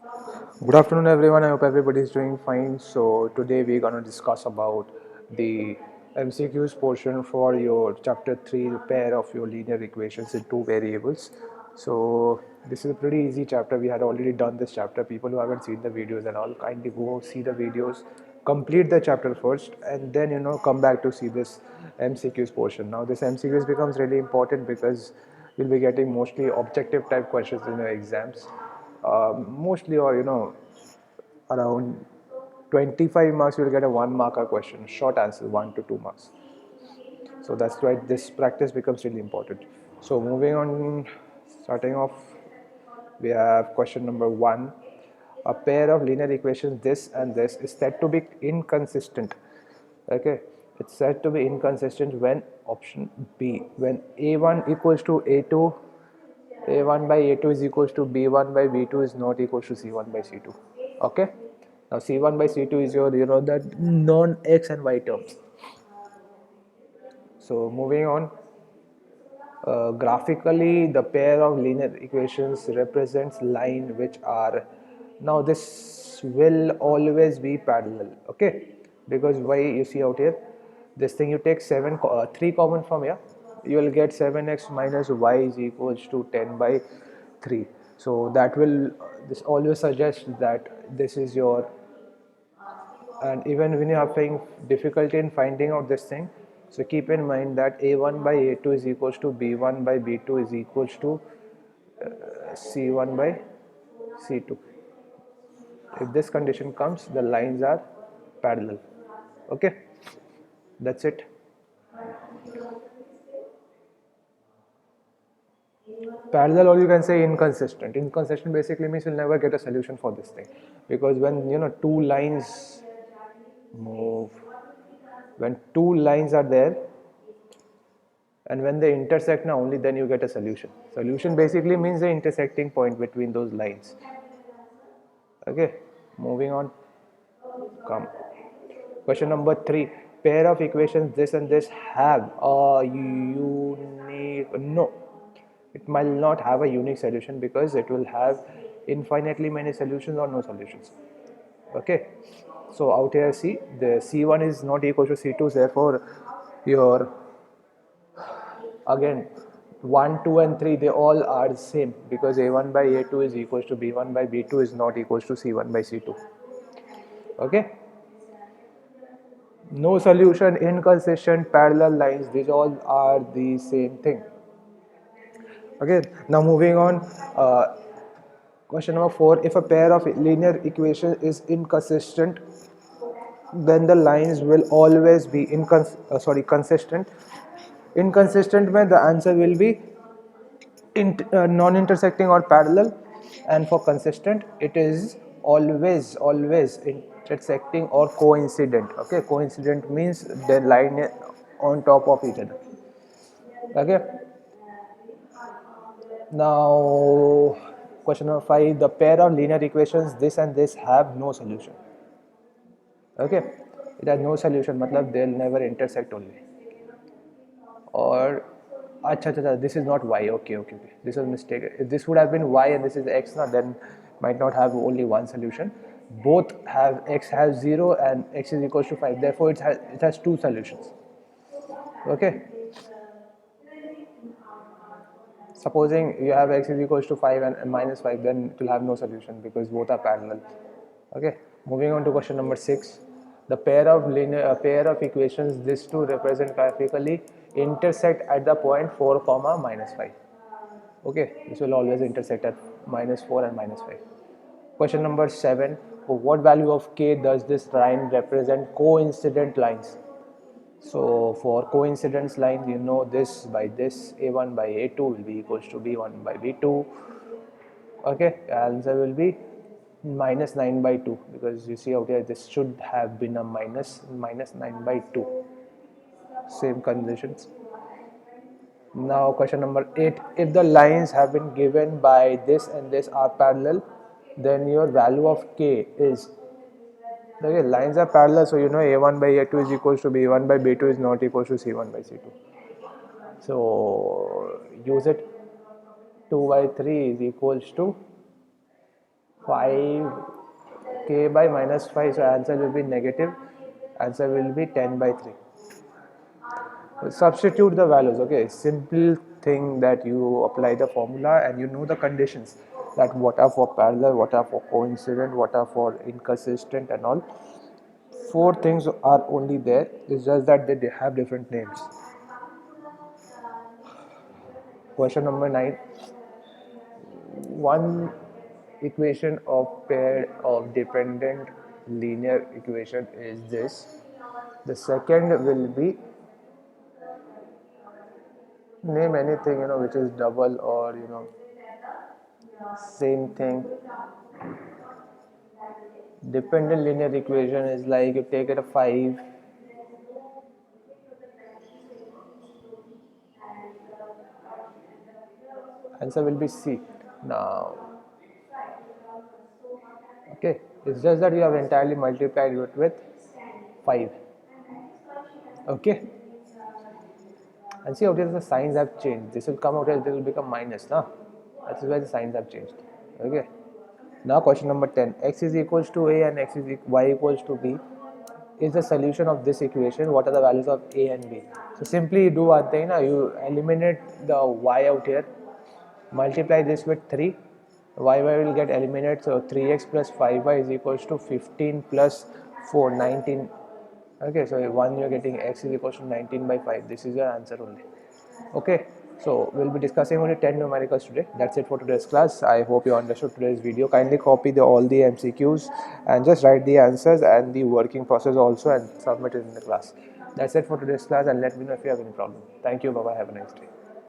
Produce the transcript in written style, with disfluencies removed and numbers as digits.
Good afternoon, everyone. I hope everybody is doing fine. So today we're gonna discuss about the MCQs portion for your chapter 3, the pair of your linear equations in two variables. So this is a pretty easy chapter. We had already done this chapter. People who haven't seen the videos and all, kindly go see the videos, complete the chapter first, and then come back to see this MCQs portion. Now this MCQs becomes really important because you'll be getting mostly objective type questions in your exams, mostly, or around 25 marks you'll get a 1 marker question, short answer, 1 to 2 marks. So that's why this practice becomes really important. So moving on, starting off, we have question number 1. A pair of linear equations, this and this, is said to be inconsistent. Okay, it's said to be inconsistent when option B, when a1 equals to a2, a1 by a2 is equals to b1 by b2 is not equals to c1 by c2. Okay, now c1 by c2 is your that non x and y terms. So moving on, graphically the pair of linear equations represents line which are, now this will always be parallel. Okay, because why, you see out here, this thing, you take 3 common from here, you will get 7x minus y is equals to 10 by 3. So that will, this always suggests that this is your, and even when you are having difficulty in finding out this thing, so keep in mind that a1 by a2 is equals to b1 by b2 is equals to c1 by c2. If this condition comes, the lines are parallel. Okay, that's it. Parallel, or you can say inconsistent. Inconsistent basically means you'll never get a solution for this thing, because when two lines move, when two lines are there and when they intersect, now only then you get a solution. Solution basically means the intersecting point between those lines. Okay, moving on, come question number 3. Pair of equations, this and this, have a unique, no, it might not have a unique solution because it will have infinitely many solutions or no solutions. Okay, so out here, see, the c1 is not equal to c2, therefore your, again, 1 2 and 3, they all are the same, because a1 by a2 is equals to b1 by b2 is not equals to c1 by c2. Okay, no solution, inconsistent, parallel lines, these all are the same thing. Okay, now moving on, question number 4. If a pair of linear equations is inconsistent, then the lines will always be consistent. Inconsistent means the answer will be non-intersecting or parallel, and for consistent it is always intersecting or coincident. Okay, coincident means the line on top of each other. Okay, now question number 5. The pair of linear equations, this and this, have no solution. Okay, it has no solution, matlab they'll never intersect only. Or this is not y. Okay, this is a mistake. If this would have been y and this is x, now then might not have only one solution. Both have, x has 0 and x is equals to 5, therefore it has two solutions. Okay, supposing you have x is equals to 5 and minus 5, then it will have no solution because both are parallel. Okay, moving on to question number 6. The pair of equations, these two represent graphically, intersect at the point 4 comma minus 5. Okay, this will always intersect at minus 4 and minus 5. Question number 7. For what value of k does this line represent coincident lines? So for coincidence lines, you know this by this, a1 by a2 will be equals to b1 by b2. Okay, answer will be minus 9 by 2, because you see out here this should have been a minus 9 by 2. Same conditions. Now question number 8. If the lines have been given by this and this are parallel, then your value of k is, okay, lines are parallel, so you know a1 by a2 is equals to b1 by b2 is not equals to c1 by c2. So use it. 2 by 3 is equals to 5k by minus 5, so answer will be negative. Answer will be 10 by 3. Substitute the values. Okay, simple thing that you apply the formula and you know the conditions, that what are for parallel, what are for coincident, what are for inconsistent and all. Four things are only there, it's just that they have different names. Question number 9. One equation of pair of dependent linear equation is this. The second will be, name anything which is double or same thing. Dependent linear equation is like you take it a 5, answer will be C. Now, okay, it's just that you have entirely multiplied it with 5. Okay, and see how the signs have changed. This will come out as, this will become minus, now that's why the signs have changed. Okay, now question number 10. X is equals to A and y equals to B is the solution of this equation. What are the values of A and B? So simply do one thing, now you eliminate the y out here, multiply this with 3, y will get eliminated, so 3x plus 5y is equals to 15 plus 4, 19. Okay, so 1 you're getting x is equals to 19 by 5. This is your answer only. Okay, so we'll be discussing only 10 numericals today. That's it for today's class. I hope you understood today's video. Kindly copy all the MCQs and just write the answers and the working process also and submit it in the class. That's it for today's class, and let me know if you have any problem. Thank you. Bye bye. Have a nice day.